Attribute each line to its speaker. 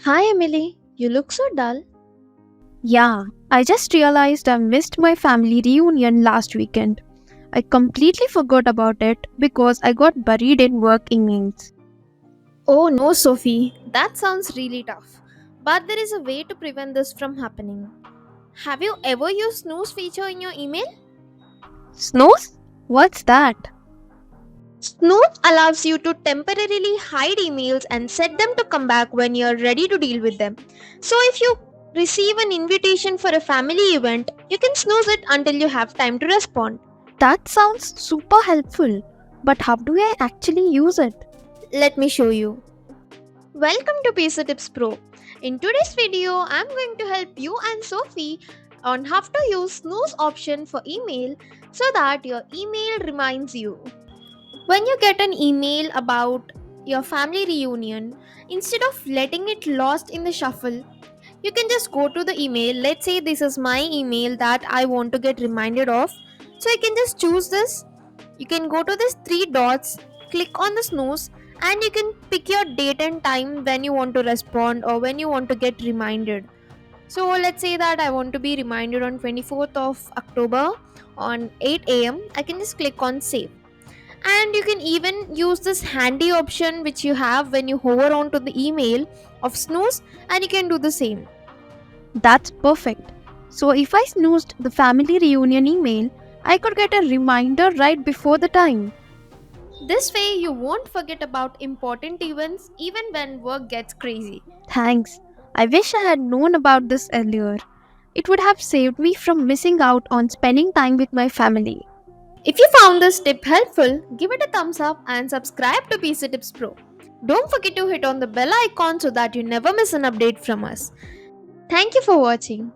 Speaker 1: Hi Emily, you look so dull.
Speaker 2: Yeah, I just realized I missed my family reunion last weekend. I completely forgot about it because I got buried in work emails.
Speaker 1: Oh no, Sophie, that sounds really tough. But there is a way to prevent this from happening. Have you ever used Snooze feature in your email?
Speaker 2: Snooze? What's that?
Speaker 1: Snooze allows you to temporarily hide emails and set them to come back when you're ready to deal with them. So if you receive an invitation for a family event, you can snooze it until you have time to respond.
Speaker 2: That sounds super helpful. But how do I actually use it?
Speaker 1: Let me show you. Welcome to PC Tips Pro. In today's video, I'm going to help you and Sophie on how to use snooze option for email so that your email reminds you. When you get an email about your family reunion, instead of letting it lost in the shuffle, you can just go to the email. Let's say this is my email that I want to get reminded of. So I can just choose this. You can go to this three dots, click on the snooze, and you can pick your date and time when you want to respond or when you want to get reminded. So let's say that I want to be reminded on 24th of October on 8 a.m. I can just click on save. And you can even use this handy option which you have when you hover onto the email of snooze, and you can do the same.
Speaker 2: That's perfect. So if I snoozed the family reunion email, I could get a reminder right before the time.
Speaker 1: This way, you won't forget about important events even when work gets crazy.
Speaker 2: Thanks. I wish I had known about this earlier. It would have saved me from missing out on spending time with my family.
Speaker 1: If you found this tip helpful, give it a thumbs up and subscribe to PC Tips Pro. Don't forget to hit on the bell icon so that you never miss an update from us. Thank you for watching.